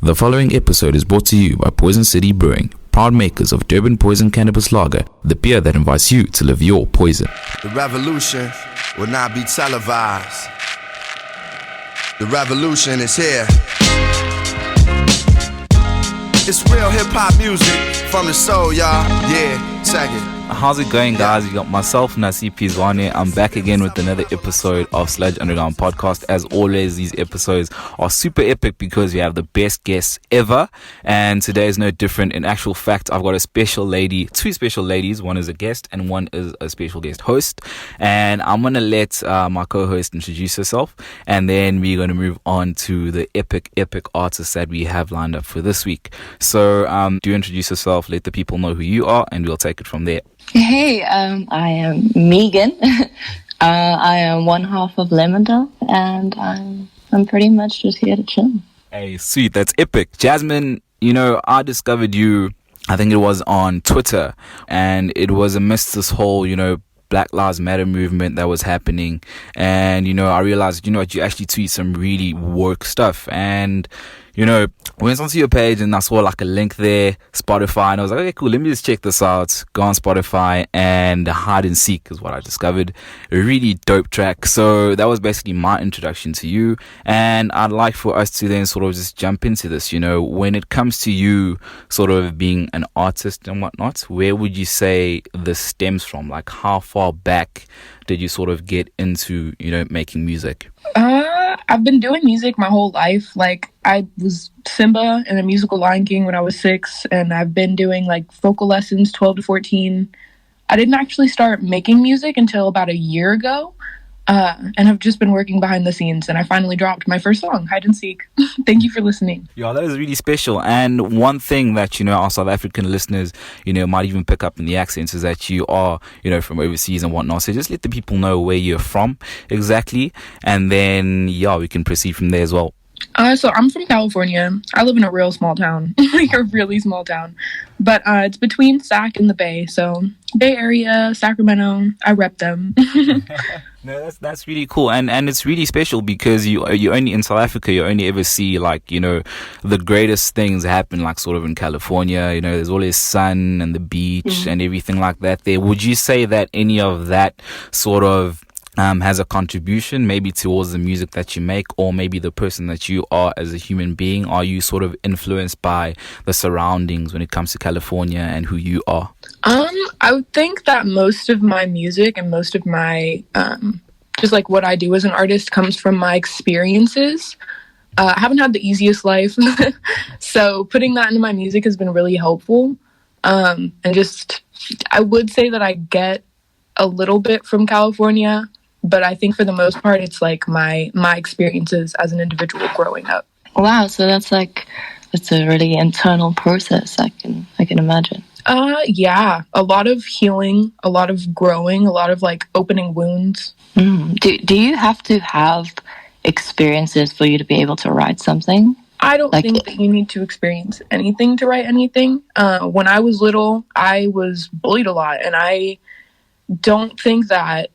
The following episode is brought to you by Poison City Brewing, proud makers of Durban Poison Cannabis Lager, the beer that invites you to live your poison. The revolution will not be televised. The revolution is here. It's real hip-hop music from the soul, y'all. Yeah, check it. How's it going, guys? You got myself, Nasi Pizwane. I'm back again with another episode of Sludge Underground podcast. As always, these episodes are super epic because we have the best guests ever, and today is no different. In actual fact, I've got a special lady, two special ladies. One is a guest and one is a special guest host, and I'm gonna let my co-host introduce herself, and then we're gonna move on to the epic artists that we have lined up for this week. So do introduce yourself, let the people know who you are, and we'll take it from there. Hey, I am Meagan. I am one half of Lemondale, and I'm pretty much just here to chill. Hey, sweet, that's epic. Jazmine, you know, I discovered you, I think it was on Twitter, and it was amidst this whole, you know, Black Lives Matter movement that was happening, and, you know, I realized, you know what, you actually tweet some really woke stuff, and, you know, I went onto your page and I saw like a link there, Spotify, and I was like, okay, cool, let me just check this out. Go on Spotify, and Hide and Seek is what I discovered. A really dope track. So that was basically my introduction to you, and I'd like for us to then sort of just jump into this. You know, when it comes to you sort of being an artist and whatnot, where would you say this stems from? Like, how far back did you sort of get into, you know, making music? I've been doing music my whole life. Like, I was Simba in a musical Lion King when I was 6, and I've been doing like vocal lessons 12 to 14. I didn't actually start making music until about a year ago, and have just been working behind the scenes, and I finally dropped my first song, Hide and Seek. Thank you for listening. Yeah, that is really special. And one thing that, you know, our South African listeners, you know, might even pick up in the accents is that you are, you know, from overseas and whatnot. So just let the people know where you're from exactly, and then, yeah, we can proceed from there as well. So I'm from California. I live in a real small town, like a really small town, but it's between Sac and the Bay. So Bay Area, Sacramento, I rep them. No, that's really cool, and it's really special because you only in South Africa, you only ever see, like, you know, the greatest things happen like sort of in California. You know, there's always sun and the beach and everything like that there. Would you say that any of that sort of has a contribution maybe towards the music that you make, or maybe the person that you are as a human being? Are you sort of influenced by the surroundings when it comes to California and who you are? I would think that most of my music and most of my just like what I do as an artist comes from my experiences. I haven't had the easiest life, so putting that into my music has been really helpful. And just, I would say that I get a little bit from California, but I think for the most part, it's like my experiences as an individual growing up. Wow, so it's a really internal process. I can imagine. Yeah, a lot of healing, a lot of growing, a lot of like opening wounds. Do you have to have experiences for you to be able to write something? I don't think that you need to experience anything to write anything. When I was little, I was bullied a lot, and I don't think that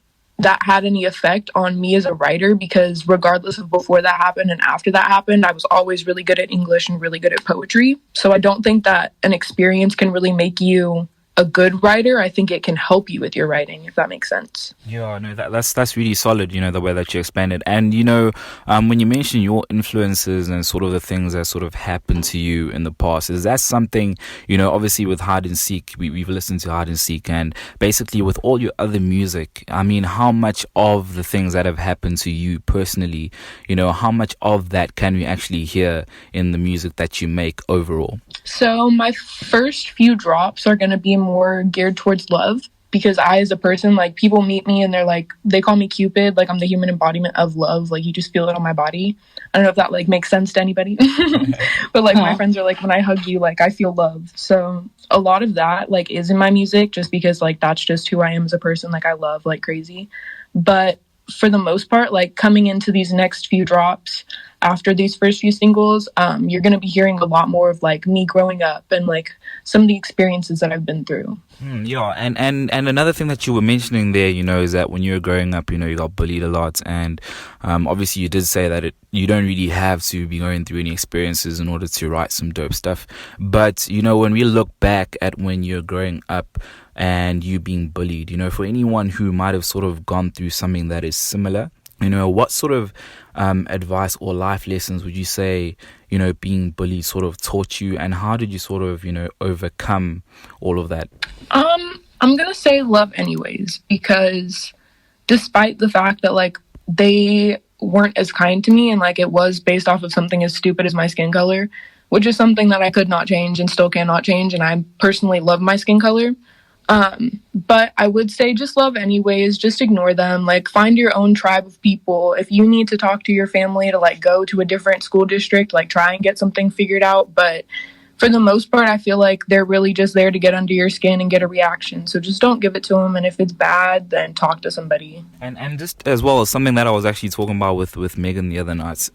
had any effect on me as a writer, because regardless of before that happened and after that happened, I was always really good at English and really good at poetry. So I don't think that an experience can really make you a good writer. I think it can help you with your writing, if that makes sense. Yeah, no, that's really solid, you know, the way that you explained it. And, you know, when you mention your influences and sort of the things that sort of happened to you in the past, is that something, you know, obviously with Hide and Seek, we've listened to Hide and Seek, and basically with all your other music, I mean, how much of the things that have happened to you personally, you know, how much of that can we actually hear in the music that you make overall? So my first few drops are going to be more geared towards love, because I, as a person, like, people meet me and they're like, they call me Cupid, like I'm the human embodiment of love, like you just feel it on my body. I don't know if that like makes sense to anybody, but like my friends are like, when I hug you, like I feel love. So a lot of that like is in my music, just because like that's just who I am as a person. Like I love like crazy. But for the most part, like coming into these next few drops, after these first few singles, you're going to be hearing a lot more of like me growing up and like some of the experiences that I've been through. Yeah, and another thing that you were mentioning there, is that when you were growing up, you got bullied a lot, and obviously you did say that you don't really have to be going through any experiences in order to write some dope stuff. But when we look back at when you're growing up and you being bullied, for anyone who might have sort of gone through something that is similar, what sort of advice or life lessons would you say being bullied sort of taught you, and how did you sort of overcome all of that? I'm gonna say love anyways, because despite the fact that like they weren't as kind to me and like it was based off of something as stupid as my skin color, which is something that I could not change and still cannot change, and I personally love my skin color. But I would say just love anyways, just ignore them, like find your own tribe of people. If you need to talk to your family to like go to a different school district, like try and get something figured out. But for the most part, I feel like they're really just there to get under your skin and get a reaction. So just don't give it to them. And if it's bad, then talk to somebody. And just as well as something that I was actually talking about with Meagan the other night,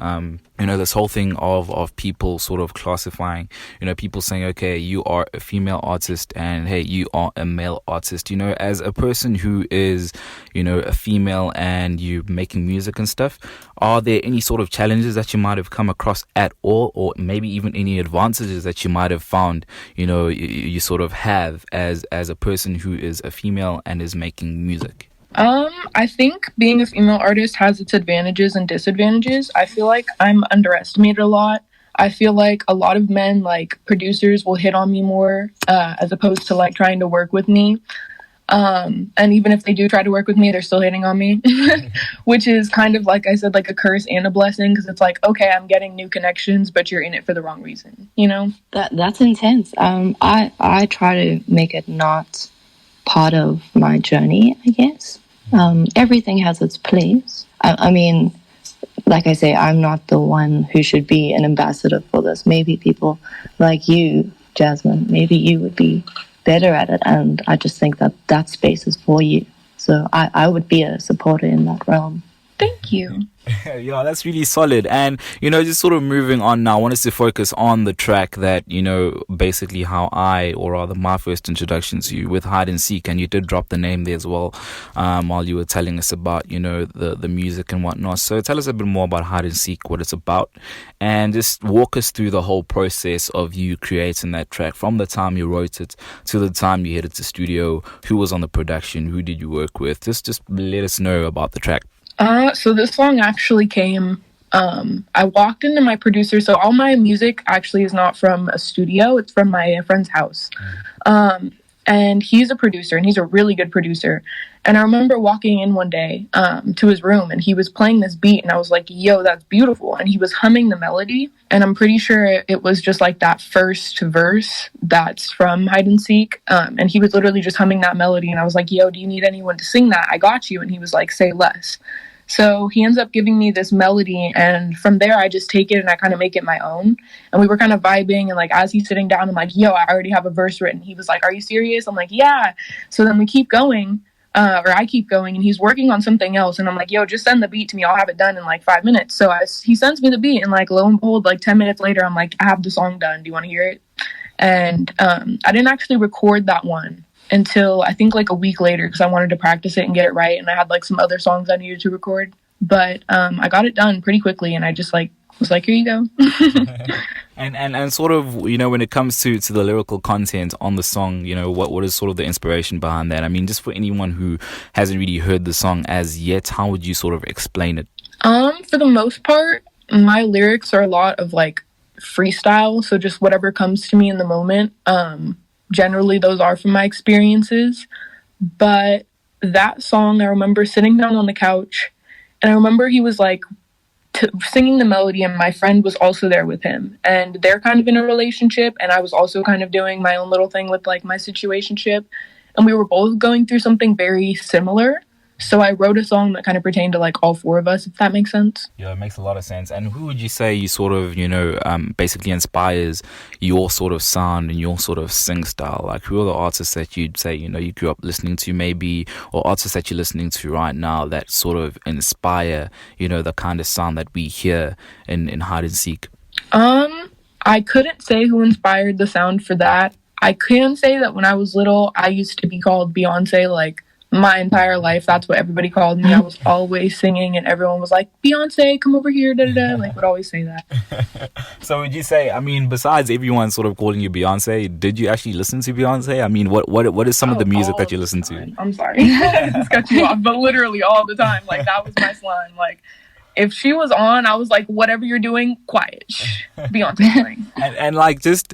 this whole thing of people sort of classifying, people saying, okay, you are a female artist and hey, you are a male artist. As a person who is, a female and you making music and stuff, are there any sort of challenges that you might have come across at all, or maybe even any advantages that you might have found, you sort of have as a person who is a female and is making music? I think being a female artist has its advantages and disadvantages. I feel like I'm underestimated a lot. I feel like a lot of men, like producers, will hit on me more as opposed to like trying to work with me. And even if they do try to work with me, they're still hitting on me, which is kind of, like I said, like a curse and a blessing, because it's like, okay, I'm getting new connections, but you're in it for the wrong reason, That's intense. I try to make it not part of my journey, I guess. Everything has its place. I mean, like I say, I'm not the one who should be an ambassador for this. Maybe people like you, Jasmine, maybe you would be better at it, and I just think that space is for you. So I would be a supporter in that realm. Thank you. Yeah, that's really solid. And, just sort of moving on now, I want us to focus on the track that, basically how my first introduction to you with Hide and Seek, and you did drop the name there as well while you were telling us about, the music and whatnot. So tell us a bit more about Hide and Seek, what it's about, and just walk us through the whole process of you creating that track from the time you wrote it to the time you headed to studio. Who was on the production? Who did you work with? Just let us know about the track. So this song actually came, I walked into my producer. So all my music actually is not from a studio. It's from my friend's house. And he's a producer, and he's a really good producer. And I remember walking in one day, to his room, and he was playing this beat, and I was like, yo, that's beautiful. And he was humming the melody. And I'm pretty sure it was just like that first verse that's from Hide and Seek. And he was literally just humming that melody. And I was like, yo, do you need anyone to sing that? I got you. And he was like, say less. So he ends up giving me this melody, and from there I just take it and I kind of make it my own. And we were kind of vibing, and like as he's sitting down, I'm like, yo, I already have a verse written. He was like, are you serious? I'm like, yeah. So then we keep going, or I keep going, and he's working on something else, and I'm like, yo, just send the beat to me. I'll have it done in like 5 minutes. So he sends me the beat, and like lo and behold, like 10 minutes later, I'm like, I have the song done. Do you want to hear it? And I didn't actually record that one until I think like a week later, because I wanted to practice it and get it right, and I had like some other songs I needed to record. But I got it done pretty quickly, and I just like was like, here you go. and sort of, when it comes to the lyrical content on the song, what is sort of the inspiration behind that? I mean, just for anyone who hasn't really heard the song as yet, how would you sort of explain it? For the most part, my lyrics are a lot of like freestyle, so just whatever comes to me in the moment. Generally, those are from my experiences. But that song, I remember sitting down on the couch, and I remember he was like singing the melody, and my friend was also there with him. And they're kind of in a relationship, and I was also kind of doing my own little thing with like my situationship. And we were both going through something very similar. So I wrote a song that kind of pertained to like all four of us, if that makes sense. Yeah, it makes a lot of sense. And who would you say you sort of, basically inspires your sort of sound and your sort of sing style? Like, who are the artists that you'd say, you grew up listening to maybe, or artists that you're listening to right now that sort of inspire, the kind of sound that we hear in hide and seek? I couldn't say who inspired the sound for that. I can say that when I was little, I used to be called Beyonce, like, my entire life. That's what everybody called me. I was always singing, and everyone was like, Beyonce, come over here, da-da-da. Like, would always say that. So would you say, besides everyone sort of calling you Beyonce, did you actually listen to Beyonce? I mean, what is some of the music that you listen to? I'm sorry. This cut you off, but literally all the time. Like, that was my slime. Like, if she was on, I was like, whatever you're doing, quiet. Shh. Beyonce playing. And like, just,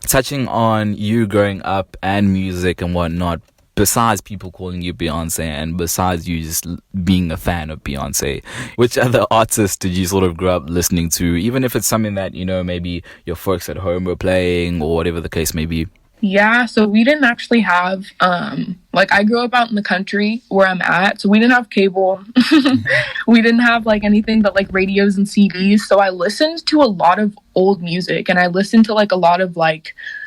touching on you growing up and music and whatnot, besides people calling you Beyonce and besides you just being a fan of Beyonce, which other artists did you sort of grow up listening to, even if it's something that, maybe your folks at home were playing or whatever the case may be? Yeah, so we didn't actually have, I grew up out in the country where I'm at, so we didn't have cable. We didn't have, anything but, radios and CDs, so I listened to a lot of old music, and I listened to, a lot of,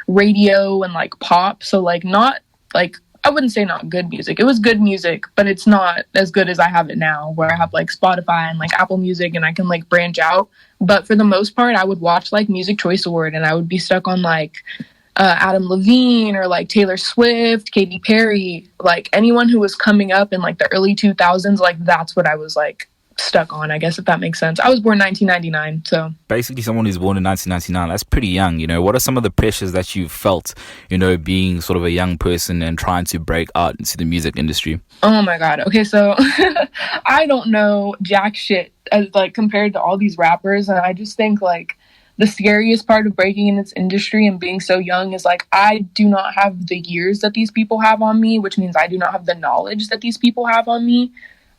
radio and, pop, so, not, I wouldn't say not good music. It was good music, but it's not as good as I have it now, where I have, Spotify and, Apple Music, and I can, branch out. But for the most part, I would watch, Music Choice Award, and I would be stuck on, Adam Levine or Taylor Swift, Katy Perry, anyone who was coming up in the early 2000s, that's what I was stuck on, I guess, if that makes sense. I was born 1999, so basically someone who's born in 1999, that's pretty young. What are some of the pressures that you felt, being sort of a young person and trying to break out into the music industry? Oh my god. Okay, so I don't know jack shit as compared to all these rappers, and I just think the scariest part of breaking in this industry and being so young is I do not have the years that these people have on me, which means I do not have the knowledge that these people have on me.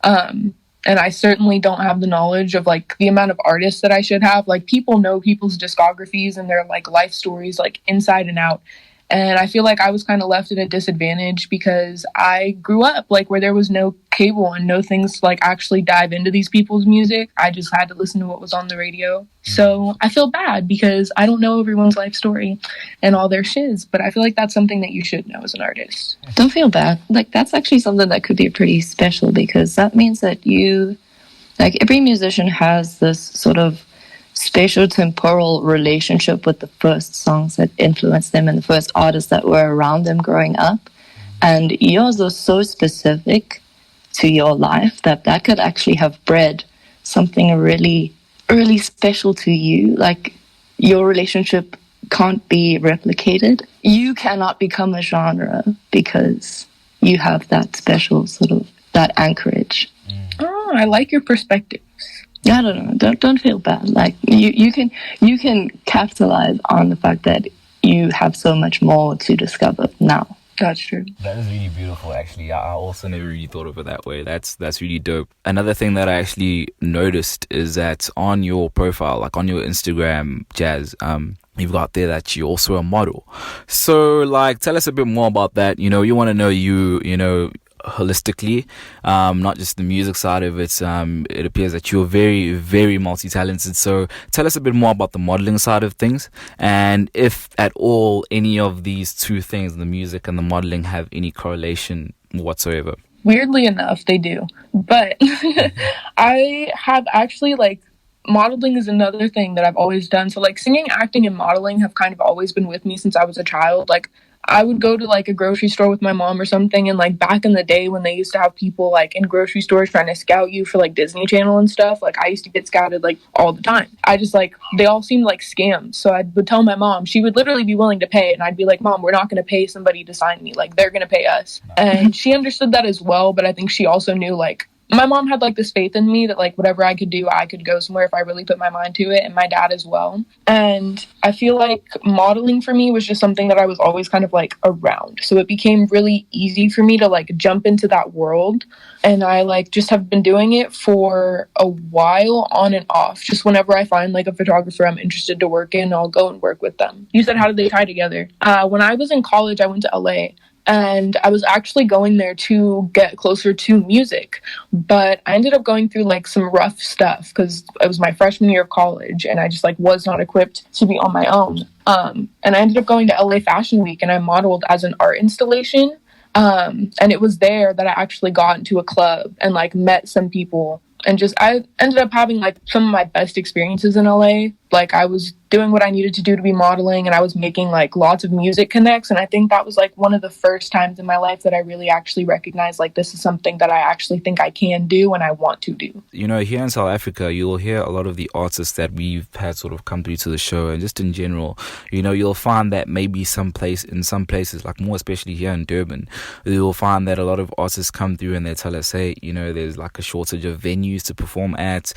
And I certainly don't have the knowledge of the amount of artists that I should have. People know people's discographies and their life stories inside and out. And I feel I was kind of left at a disadvantage because I grew up where there was no cable and no things to actually dive into these people's music. I just had to listen to what was on the radio. So I feel bad because I don't know everyone's life story and all their shiz, but I feel that's something that you should know as an artist. Don't feel bad. That's actually something that could be pretty special because that means that you, every musician has this sort of spatial temporal relationship with the first songs that influenced them and the first artists that were around them growing up, and yours are so specific to your life that could actually have bred something really really special to you. Your relationship can't be replicated. You cannot become a genre because you have that special sort of that anchorage. Oh, I like your perspective. I don't know. Don't feel bad. You can capitalize on the fact that you have so much more to discover now. That's true. That is really beautiful, actually. I also never really thought of it that way. That's really dope. Another thing that I actually noticed is that on your profile, on your Instagram, Jazz, you've got there that you're also a model. So, tell us a bit more about that. You want to know you holistically, not just the music side of it. It appears that you're very, very multi-talented. So tell us a bit more about the modeling side of things, and if at all any of these two things, the music and the modeling, have any correlation whatsoever. Weirdly enough, they do. But I have actually modeling is another thing that I've always done. So singing, acting, and modeling have kind of always been with me since I was a child. I would go to a grocery store with my mom or something, and back in the day when they used to have people in grocery stores trying to scout you for Disney Channel and stuff, I used to get scouted all the time. I just they all seemed like scams. So I would tell my mom, she would literally be willing to pay it, and I'd be like, Mom, we're not going to pay somebody to sign me, they're going to pay us. And she understood that as well, but I think she also knew my mom had this faith in me that whatever I could do, I could go somewhere if I really put my mind to it, and my dad as well. And I feel modeling for me was just something that I was always kind of around. So it became really easy for me to jump into that world. And I just have been doing it for a while on and off. Just whenever I find a photographer I'm interested to work in, I'll go and work with them. You said, how did they tie together? When I was in college, I went to LA. and I was actually going there to get closer to music, but I ended up going through like some rough stuff because it was my freshman year of college and I just like was not equipped to be on my own. And I ended up going to LA Fashion Week and I modeled as an art installation. And it was there that I actually got into a club and like met some people, and just I ended up having like some of my best experiences in LA. Like I was doing what I needed to do to be modeling, and I was making like lots of music connects, and I think that was like one of the first times in my life that I really actually recognized like this is something that I actually think I can do and I want to do. You know, here in South Africa, you'll hear a lot of the artists that we've had sort of come through to the show, and just in general, you know, you'll find that maybe in some places, like more especially here in Durban, you'll find that a lot of artists come through and they tell us, hey, you know, there's like a shortage of venues to perform at.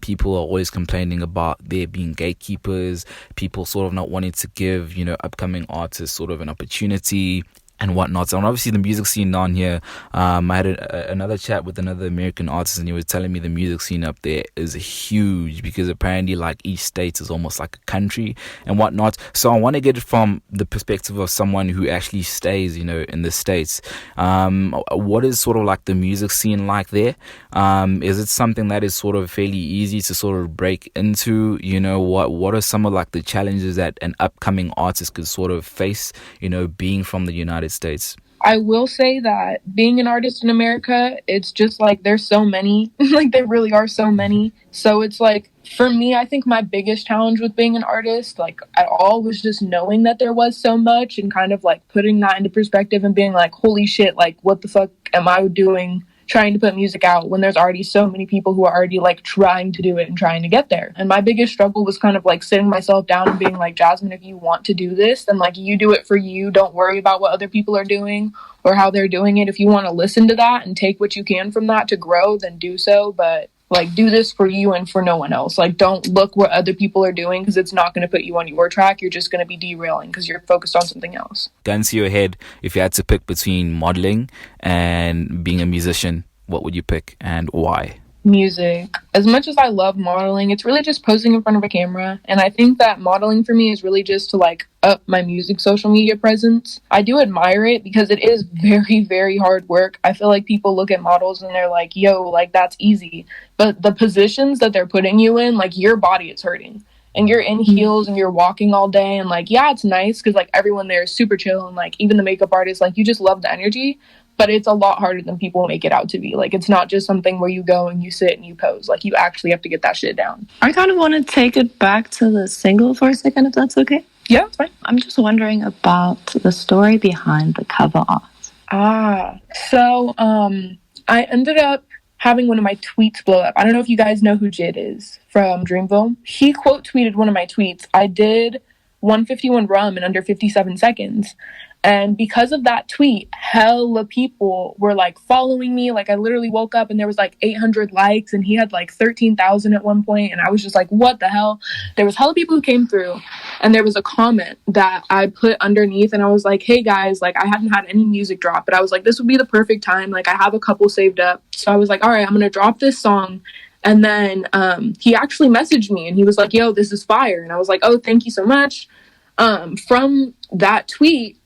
People are always complaining about there being gatekeepers, people sort of not wanting to give, you know, upcoming artists sort of an opportunity and whatnot. So, and obviously the music scene down here, I had another chat with another American artist, and he was telling me the music scene up there is huge because apparently like each state is almost like a country and whatnot. So I want to get it from the perspective of someone who actually stays, you know, in the States. What is sort of like the music scene like there? Is it something that is sort of fairly easy to sort of break into? You know, what are some of like the challenges that an upcoming artist could sort of face, you know, being from the United States? I will say that being an artist in America, it's just like there's so many, like there really are so many. So it's like, for me, I think my biggest challenge with being an artist, like at all, was just knowing that there was so much and kind of like putting that into perspective and being like, holy shit, like what the fuck am I doing trying to put music out when there's already so many people who are already like trying to do it and trying to get there. And my biggest struggle was kind of like sitting myself down and being like, Jazmine, if you want to do this, then like you do it for you. Don't worry about what other people are doing or how they're doing it. If you want to listen to that and take what you can from that to grow, then do so. But like, do this for you and for no one else. Like, don't look what other people are doing because it's not going to put you on your track. You're just going to be derailing because you're focused on something else. Gun to your head, if you had to pick between modeling and being a musician, what would you pick and why? Music. As much as I love modeling, it's really just posing in front of a camera. And I think that modeling for me is really just to like up my music social media presence. I do admire it because it is very, very hard work. I feel like people look at models and they're like, yo, like that's easy. But the positions that they're putting you in, like your body is hurting. And you're in heels and you're walking all day, and like, yeah, it's nice because like everyone there is super chill, and like even the makeup artist, like you just love the energy, but it's a lot harder than people make it out to be. Like it's not just something where you go and you sit and you pose. Like you actually have to get that shit down. I kind of want to take it back to the single for a second, if that's okay. Yeah, it's fine. I'm just wondering about the story behind the cover art. So I ended up having one of my tweets blow up. I don't know if you guys know who J.I.D is from Dreamville. He quote tweeted one of my tweets. I did 151 rum in under 57 seconds. And because of that tweet, hella people were like following me. Like I literally woke up and there was like 800 likes and he had like 13,000 at one point. And I was just like, what the hell? There was hella people who came through, and there was a comment that I put underneath, and I was like, hey guys, like I hadn't had any music drop, but I was like, this would be the perfect time. Like I have a couple saved up. So I was like, all right, I'm going to drop this song. And then he actually messaged me and he was like, yo, this is fire. And I was like, oh, thank you so much. From that tweet,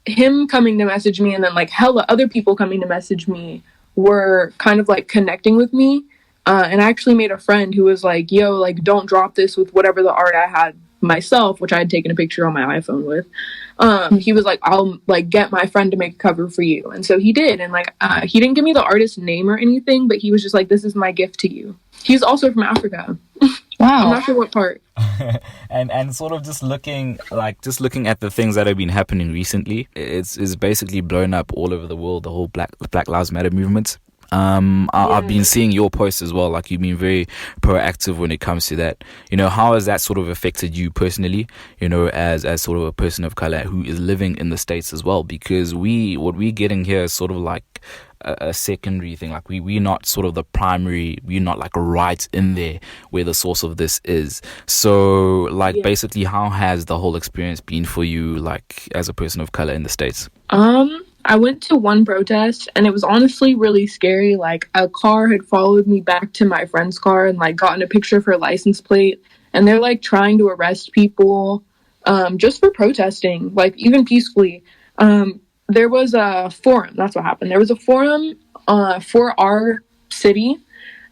him coming to message me and then like hella other people coming to message me were kind of like connecting with me. And I actually made a friend who was like, yo, like don't drop this with whatever the art I had myself, which I had taken a picture on my iPhone with. He was like, I'll like get my friend to make a cover for you. And so he did. And like, he didn't give me the artist's name or anything, but he was just like, this is my gift to you. He's also from Africa. Wow. I'm not sure what part. and sort of just looking at the things that have been happening recently, it's basically blown up all over the world, the whole Black Lives Matter movement. I've been seeing your posts as well, like you've been very proactive when it comes to that. You know, how has that sort of affected you personally, you know, as sort of a person of color who is living in the States as well? Because what we're getting here is sort of like a secondary thing. Like we're not sort of the primary, we're not like right in there where the source of this is. So like basically how has the whole experience been for you, like as a person of color in the States? I went to one protest and it was honestly really scary. Like a car had followed me back to my friend's car and like gotten a picture of her license plate, and they're like trying to arrest people just for protesting, like even peacefully. there was a forum. That's what happened. There was a forum for our city,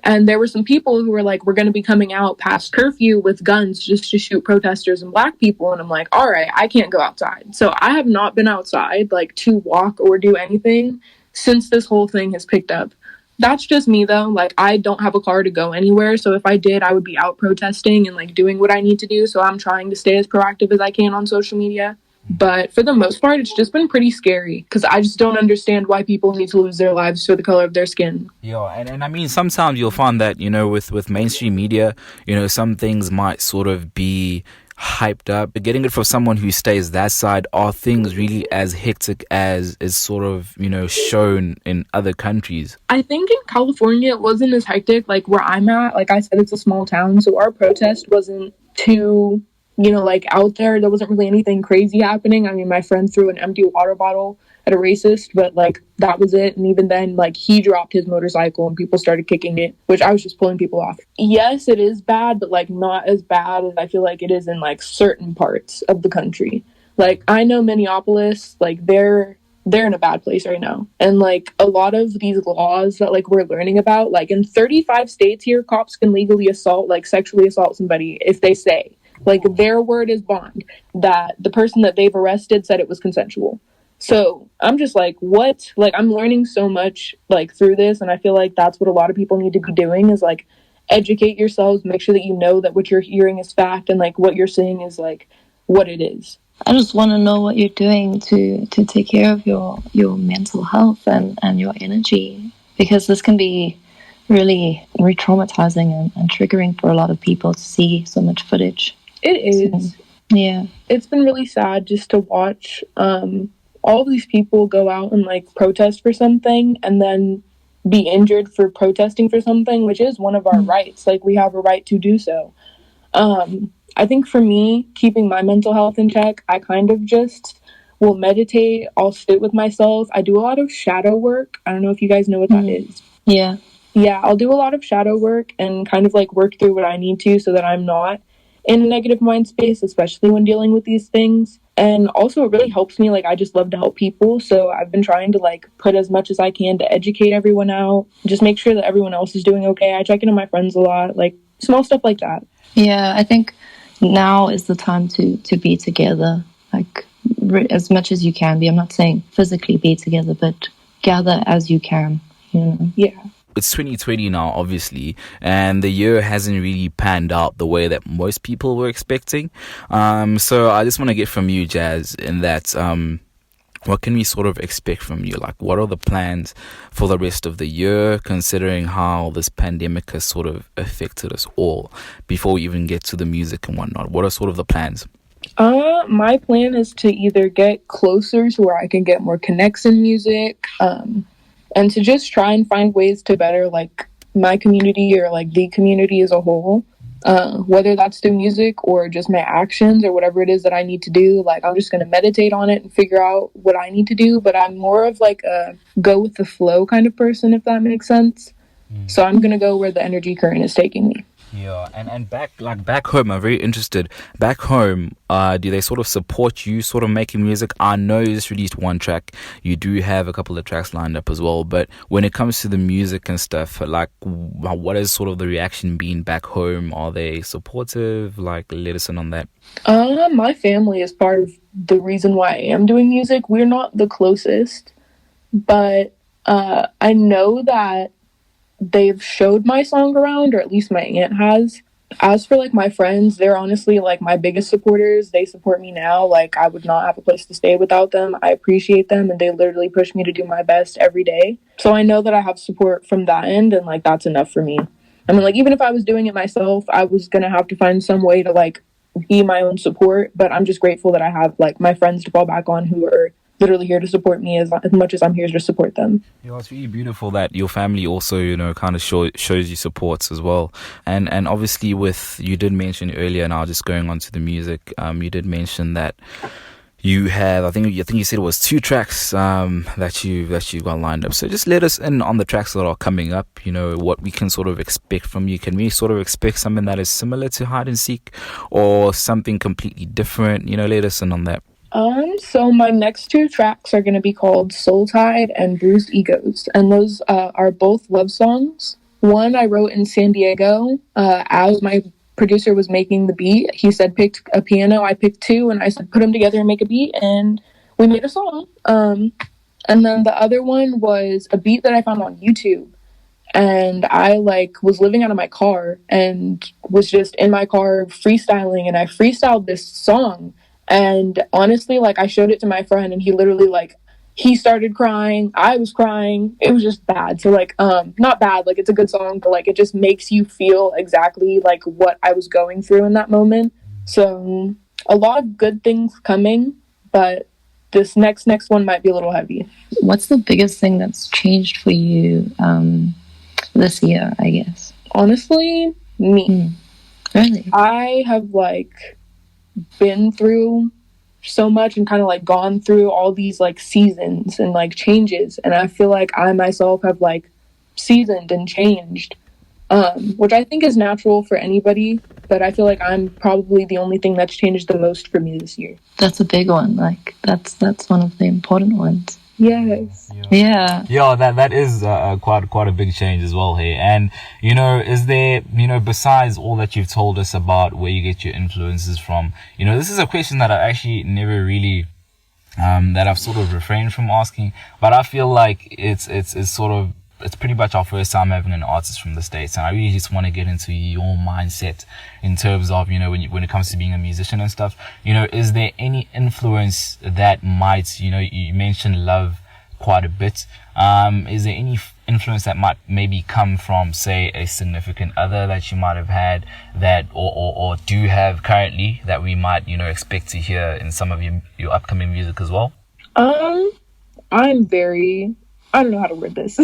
and there were some people who were like, we're going to be coming out past curfew with guns just to shoot protesters and black people. And I'm like, all right, I can't go outside. So I have not been outside like to walk or do anything since this whole thing has picked up. That's just me though. Like, I don't have a car to go anywhere. So if I did, I would be out protesting and like doing what I need to do. So I'm trying to stay as proactive as I can on social media. But for the most part, it's just been pretty scary because I just don't understand why people need to lose their lives for the color of their skin. Yeah, and I mean, sometimes you'll find that, you know, with mainstream media, you know, some things might sort of be hyped up. But getting it from someone who stays that side, are things really as hectic as is sort of, you know, shown in other countries? I think in California, it wasn't as hectic. Like where I'm at, like I said, it's a small town. So our protest wasn't too, you know, like out there. There wasn't really anything crazy happening. I mean, my friend threw an empty water bottle at a racist, but like that was it. And even then, like he dropped his motorcycle and people started kicking it, which I was just pulling people off. Yes, it is bad, but like not as bad as I feel like it is in like certain parts of the country. Like I know Minneapolis, like they're in a bad place right now. And like a lot of these laws that like we're learning about, like in 35 states here, cops can legally assault, like sexually assault somebody if they say, like their word is bond, that the person that they've arrested said it was consensual. So I'm just like, what? Like I'm learning so much like through this. And I feel like that's what a lot of people need to be doing is like educate yourselves, make sure that you know that what you're hearing is fact and like what you're seeing is like what it is. I just want to know what you're doing to take care of your mental health and your energy, because this can be really re-traumatizing and triggering for a lot of people to see so much footage. It is. So, yeah. It's been really sad just to watch all these people go out and like protest for something and then be injured for protesting for something, which is one of our rights. Like we have a right to do so. I think for me, keeping my mental health in check, I kind of just will meditate. I'll sit with myself. I do a lot of shadow work. I don't know if you guys know what that is. Yeah. Yeah, I'll do a lot of shadow work and kind of like work through what I need to so that I'm not in a negative mind space, especially when dealing with these things. And also it really helps me. Like I just love to help people. So I've been trying to like put as much as I can to educate everyone out, just make sure that everyone else is doing okay. I check in on my friends a lot, like small stuff like that. Yeah, I think now is the time to be together, like as much as you can be. I'm not saying physically be together, but gather as you can, you know? Yeah. It's 2020 now, obviously, and the year hasn't really panned out the way that most people were expecting. So I just want to get from you, Jazz, in that what can we sort of expect from you? Like, what are the plans for the rest of the year, considering how this pandemic has sort of affected us all, before we even get to the music and whatnot? What are sort of the plans? My plan is to either get closer to where I can get more connects in music, and to just try and find ways to better like my community or like the community as a whole, whether that's through music or just my actions or whatever it is that I need to do. Like I'm just going to meditate on it and figure out what I need to do. But I'm more of like a go with the flow kind of person, if that makes sense. So I'm going to go where the energy current is taking me. Yeah, and back home, I'm very interested. Back home, do they sort of support you sort of making music? I know you just released one track. You do have a couple of tracks lined up as well. But when it comes to the music and stuff, like what has sort of the reaction been back home? Are they supportive? Like, let us in on that. My family is part of the reason why I am doing music. We're not the closest, but I know that they've showed my song around, or at least my aunt has. As for like my friends, they're honestly like my biggest supporters. They support me now. Like I would not have a place to stay without them. I appreciate them, and they literally push me to do my best every day. So I know that I have support from that end, and like that's enough for me. I mean, like even if I was doing it myself, I was gonna have to find some way to like be my own support. But I'm just grateful that I have like my friends to fall back on who are literally here to support me as much as I'm here to support them. Yeah, it's really beautiful that your family also, you know, kind of shows you supports as well. And obviously with, you did mention earlier, now just going on to the music, you did mention that you have, I think you said it was 2 tracks that you got lined up. So just let us in on the tracks that are coming up, you know, what we can sort of expect from you. Can we sort of expect something that is similar to Hide and Seek or something completely different? You know, let us in on that. So my next two tracks are going to be called Soul Tide and Bruised Egos, and those are both love songs. One I wrote in San Diego as my producer was making the beat. He said pick a piano, I picked two, and I said put them together and make a beat, and we made a song. And then the other one was a beat that I found on YouTube. And I was living out of my car and was just in my car freestyling, and I freestyled this song. And honestly, I showed it to my friend, and he literally he started crying, I was crying, it was just bad. So not bad, it's a good song, but it just makes you feel exactly what I was going through in that moment. So a lot of good things coming, but this next one might be a little heavy. What's the biggest thing that's changed for you this year, I guess? Honestly, me. Really? I have been through so much and kind of gone through all these seasons and changes, and I feel like I myself have seasoned and changed, which I think is natural for anybody, but I feel like I'm probably the only thing that's changed the most for me this year. That's a big one. That's one of the important ones. Yes. Yeah. Yeah, that is quite a big change as well here. And, is there, besides all that you've told us about where you get your influences from, this is a question that I actually never really, that I've sort of refrained from asking, but I feel like it's pretty much our first time having an artist from the States, and I really just want to get into your mindset in terms of, when it comes to being a musician and stuff. Is there any influence that might, you mentioned love quite a bit. Is there any influence that might maybe come from, say, a significant other that you might have had that, or do have currently that we might, expect to hear in some of your upcoming music as well? I don't know how to word this.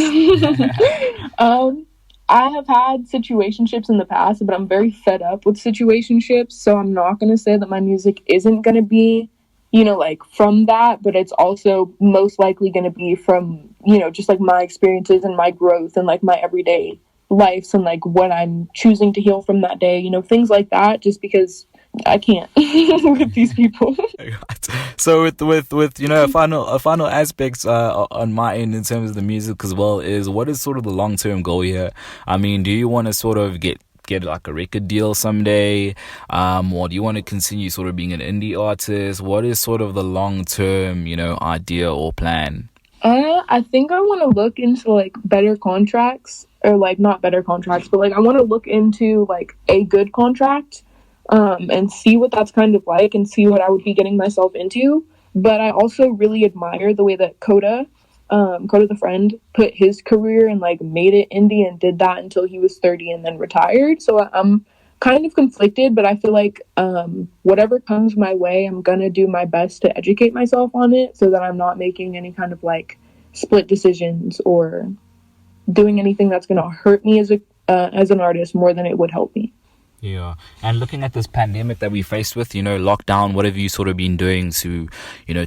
I have had situationships in the past, but I'm very fed up with situationships, so I'm not going to say that my music isn't going to be, from that, but it's also most likely going to be from, just my experiences and my growth and my everyday life and what I'm choosing to heal from that day, things like that, just because I can't with these people. So with a final aspect on my end in terms of the music as well is, what is sort of the long-term goal here? I mean, do you want to sort of get a record deal someday, or do you want to continue sort of being an indie artist? What is sort of the long-term idea or plan? I think I want to look into better contracts, or not better contracts, but I want to look into a good contract, and see what that's kind of like and see what I would be getting myself into. But I also really admire the way that Coda the Friend, put his career and made it indie and did that until he was 30 and then retired. So I'm kind of conflicted, but I feel like whatever comes my way, I'm gonna do my best to educate myself on it so that I'm not making any kind of split decisions or doing anything that's gonna hurt me as an artist more than it would help me. Yeah, and looking at this pandemic that we faced with, lockdown, what have you sort of been doing to,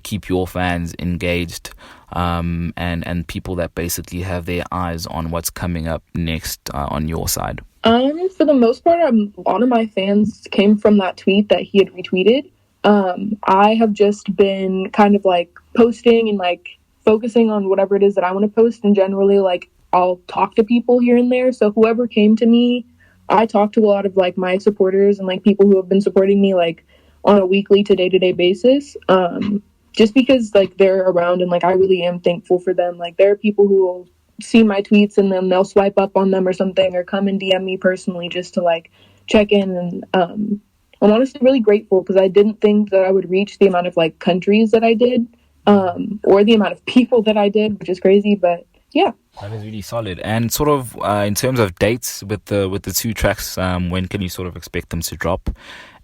keep your fans engaged, and people that basically have their eyes on what's coming up next on your side? For the most part, a lot of my fans came from that tweet that he had retweeted. I have just been kind of posting and focusing on whatever it is that I want to post, and generally I'll talk to people here and there. So whoever came to me, I talk to a lot of my supporters and people who have been supporting me on a weekly to day-to-day basis, just because they're around, and I really am thankful for them. There are people who will see my tweets and then they'll swipe up on them or something, or come and DM me personally just to check in, and I'm honestly really grateful because I didn't think that I would reach the amount of countries that I did, or the amount of people that I did, which is crazy, but yeah. That is really solid. And sort of in terms of dates with the two tracks, when can you sort of expect them to drop?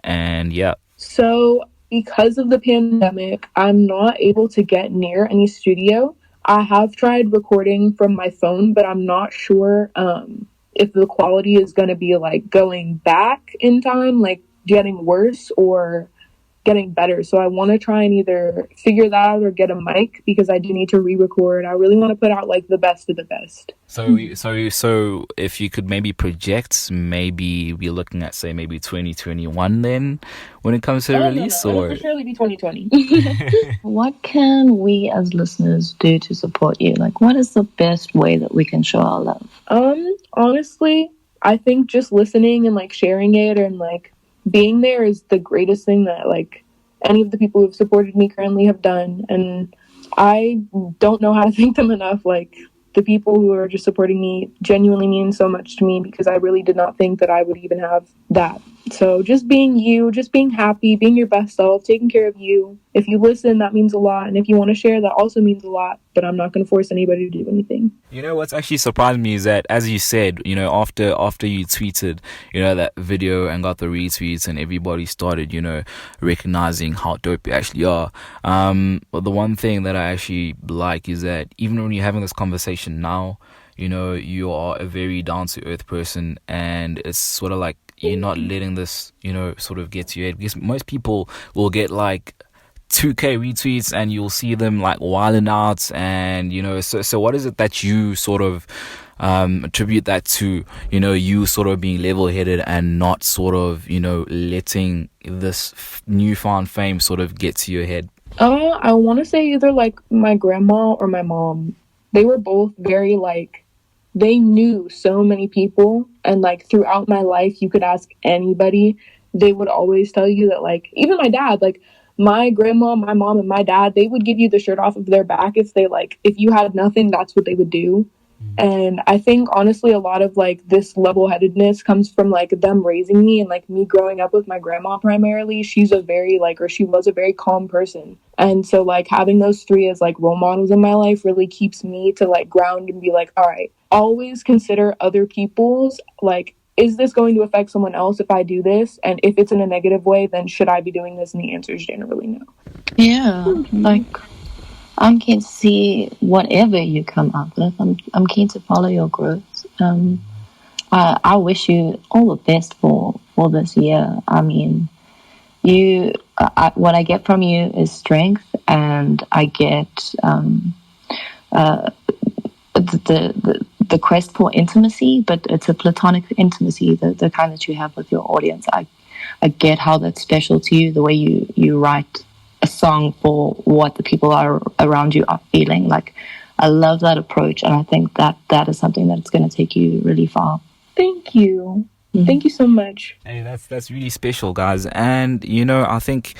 And yeah. So because of the pandemic, I'm not able to get near any studio. I have tried recording from my phone, but I'm not sure if the quality is going to be going back in time, getting worse, or getting better. So I want to try and either figure that out or get a mic, because I do need to re-record. I really want to put out like the best of the best. So if you could maybe project, maybe we're looking at, say, maybe 2021 then when it comes to the release? No. Or It'll for surely be 2020. What can we as listeners do to support you? Like, what is the best way that we can show our love? Honestly, I think just listening and like sharing it and like being there is the greatest thing that like any of the people who've supported me currently have done. And I don't know how to thank them enough. Like, the people who are just supporting me genuinely mean so much to me, because I really did not think that I would even have that. So just being you, just being happy, being your best self, taking care of you. If you listen, that means a lot. And if you want to share, that also means a lot. But I'm not going to force anybody to do anything. You know, what's actually surprised me is that, as you said, you know, after you tweeted, you know, that video and got the retweets and everybody started, you know, recognizing how dope you actually are. But the one thing that I actually like is that even when you're having this conversation now, you know, you are a very down-to-earth person, and it's sort of like you're not letting this, you know, sort of get to your head, because most people will get like 2K retweets and you'll see them like wilding out, and you know, so what is it that you sort of attribute that to, you know, you sort of being level-headed and not sort of, you know, letting this newfound fame sort of get to your head? I want to say either like my grandma or my mom. They were both very like, they knew so many people, and like throughout my life, you could ask anybody, they would always tell you that, like, even my dad, like my grandma, my mom, and my dad, they would give you the shirt off of their back if they like, if you had nothing, that's what they would do. And I think honestly a lot of like this level-headedness comes from like them raising me, and like me growing up with my grandma primarily. She's a very like, or she was a very calm person, and so like having those three as like role models in my life really keeps me to like ground and be like, all right, always consider other people's, like, is this going to affect someone else if I do this? And if it's in a negative way, then should I be doing this? And the answer is generally no. Yeah, like, I'm keen to see whatever you come up with. I'm keen to follow your growth. I wish you all the best for this year. I mean, what I get from you is strength, and I get the quest for intimacy, but it's a platonic intimacy, the kind that you have with your audience. I get how that's special to you, the way you write a song for what the people are around you are feeling. Like, I love that approach, and I think that is something that's going to take you really far. Thank you. Mm-hmm. Thank you so much. Hey, that's really special, guys. And you know, I think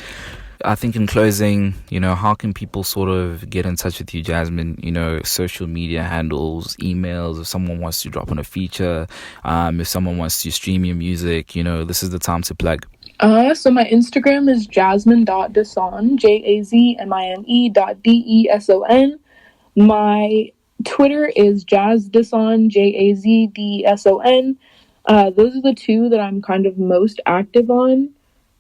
in closing, you know, how can people sort of get in touch with you, Jazmine? You know, social media handles, emails, if someone wants to drop on a feature, if someone wants to stream your music, you know, this is the time to plug. So my Instagram is Jazmine.Dèson, JAZMINE.DESON. My Twitter is JazDèson, JAZDESON. Those are the two that I'm kind of most active on.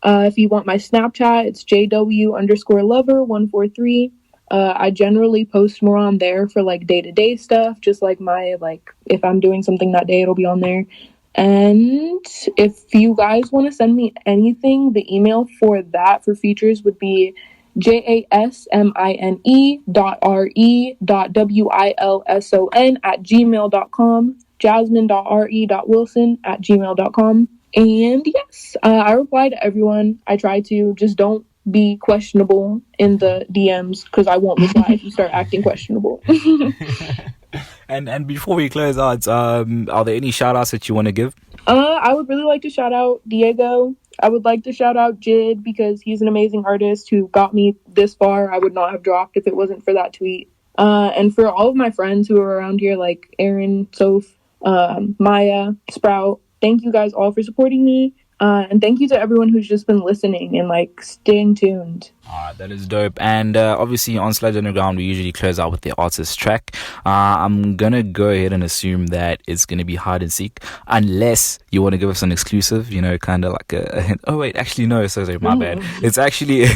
If you want my Snapchat, it's JW_lover143. I generally post more on there for like day-to-day stuff, just like my, like, if I'm doing something that day, it'll be on there. And if you guys want to send me anything, the email for that for features would be jasmine.re.wilson@gmail.com, jasmine.re.wilson@gmail.com. And yes, I reply to everyone. I try to. Just don't be questionable in the DMs, because I won't reply if you start acting questionable. And before we close out, are there any shout outs that you want to give? I would really like to shout out Diego. I would like to shout out J.I.D, because he's an amazing artist who got me this far. I would not have dropped if it wasn't for that tweet. And for all of my friends who are around here, like Aaron, Soph, Maya, Sprout, thank you guys all for supporting me. And thank you to everyone who's just been listening and like staying tuned. That is dope. And obviously on Sludge Underground, we usually close out with the artist track. I'm gonna go ahead and assume that it's gonna be hide and seek, unless you want to give us an exclusive, you know, kind of like a hint. Oh wait, actually no, sorry, my bad. It's actually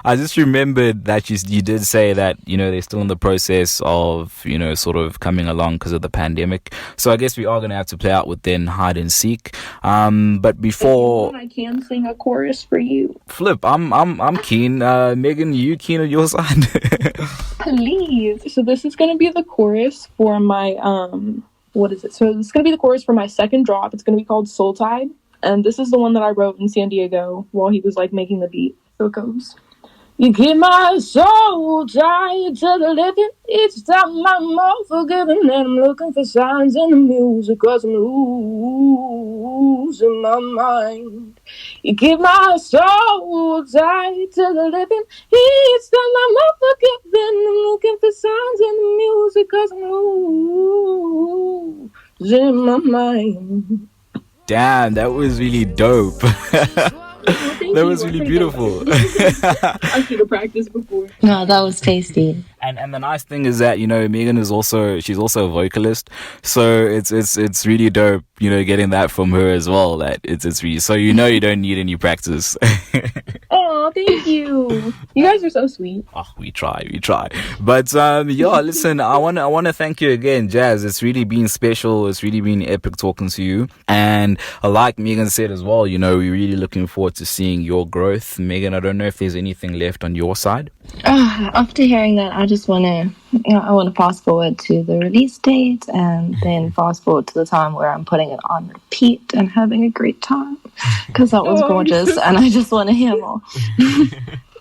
I just remembered that you did say that, you know, they're still in the process of, you know, sort of coming along because of the pandemic. So I guess we are gonna have to play out with then hide and seek. But before or I can sing a chorus for you. Flip? I'm keen. Meagan, you keen on your side? Please. So this is gonna be the chorus for my what is it? So this is gonna be the chorus for my second drop. It's gonna be called Soul Tide, and this is the one that I wrote in San Diego while he was like making the beat. So it goes. You keep my soul tied to the living. Each time I'm more forgiving, and I'm looking for signs in the music, 'cause I'm losing my mind. You keep my soul tied to the living. Each time I'm more forgiving, I'm looking for signs in the music, 'cause I'm losing my mind. Damn, that was really dope. That was really beautiful. I should have practiced before. No, that was tasty. And the nice thing is that, you know, Meagan is she's also a vocalist, so it's really dope, you know, getting that from her as well. That it's really, so you know you don't need any practice. Oh, thank you. You guys are so sweet. Oh, we try. But yeah, listen, I wanna thank you again, Jazz. It's really been special. It's really been epic talking to you. And like Meagan said as well, you know, we're really looking forward to seeing your growth. Meagan, I don't know if there's anything left on your side. After hearing that, I just want to, I want to fast forward to the release date and then fast forward to the time where I'm putting it on repeat and having a great time, because that was gorgeous and I just want to hear more.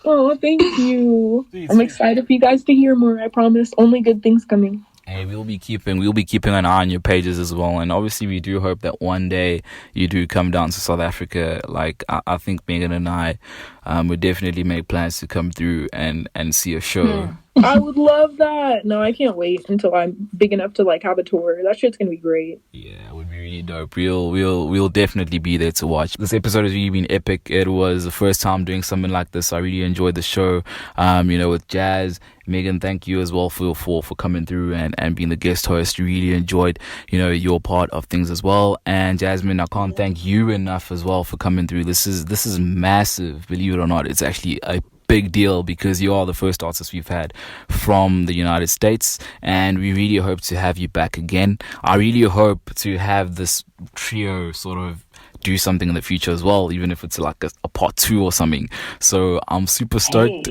Oh, thank you. I'm excited for you guys to hear more. I promise. Only good things coming. Hey, we'll be keeping an eye on your pages as well, and obviously we do hope that one day you do come down to South Africa. Like I think Meagan and I would definitely make plans to come through and see a show. I would love that. No, I can't wait until I'm big enough to like have a tour. That shit's gonna be great. Yeah, it would be really dope. We'll definitely be there to watch. This episode has really been epic. It was the first time doing something like this. I really enjoyed the show. You know, with Jazz. Meagan, thank you as well for coming through and being the guest host. Really enjoyed, you know, your part of things as well. And Jazmine, I can't thank you enough as well for coming through. This is massive, believe it or not. It's actually a big deal because you are the first artist we've had from the United States, and we really hope to have you back again. I really hope to have this trio sort of do something in the future as well, even if it's like a part 2 or something. So I'm super stoked.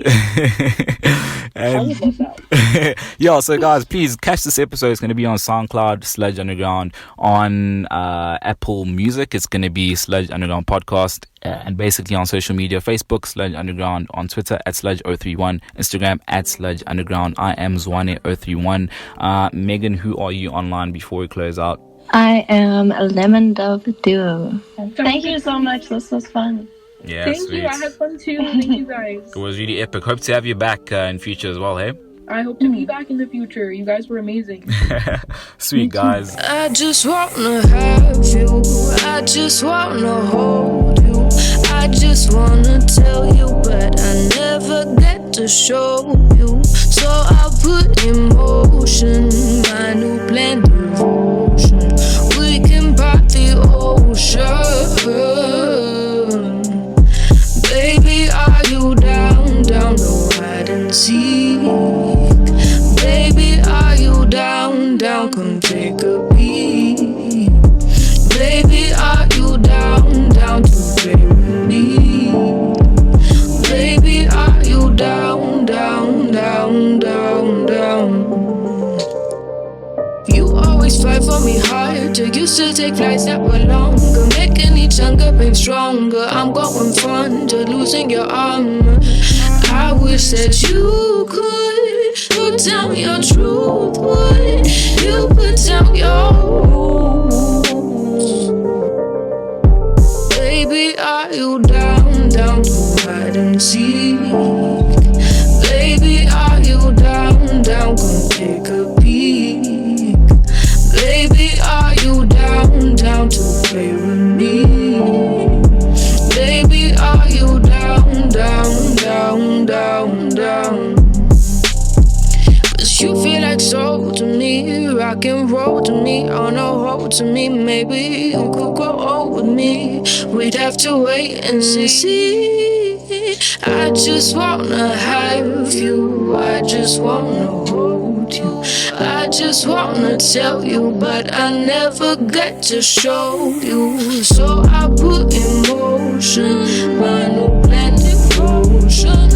And yeah, so guys, please catch this episode. It's going to be on SoundCloud, Sludge Underground, on Apple Music. It's going to be Sludge Underground Podcast, and basically on social media: Facebook Sludge Underground, on Twitter at Sludge031, Instagram at Sludge Underground. I am Zwane031. Meagan, who are you online before we close out? I am a Lemon Dove Duo. Thank you so much. This was fun. Yeah, thank sweet. you. I had fun too. Thank you guys. It was really epic. Hope to have you back in future as well, hey? I hope to be back in the future. You guys were amazing. Sweet guys. I just wanna have you. I just wanna hold you. I just wanna tell you, but I never get to show you. So I'll put in motion my new plan devotion. We can part the ocean. Baby, are you down to hide and seek? Baby, are you down, come take a peek? Baby, are you down to play with me? Baby, are you down? You always fight for me hard. You used to take flights that were longer, making each younger pain stronger. I'm going fun to losing your armor. I wish that you could put down your truth. Would you put down your rules? Baby, are you down to hide and seek? Baby, are you down, come take a peek? Baby, are you down to play with me? Baby, are you down? 'Cause you feel like soul to me, rock and roll to me, on a hold to me. Maybe you could grow old with me. We'd have to wait and see. I just wanna have you. I just wanna hold told you. I just wanna tell you, but I never get to show you. So I put in motion my new blended potion.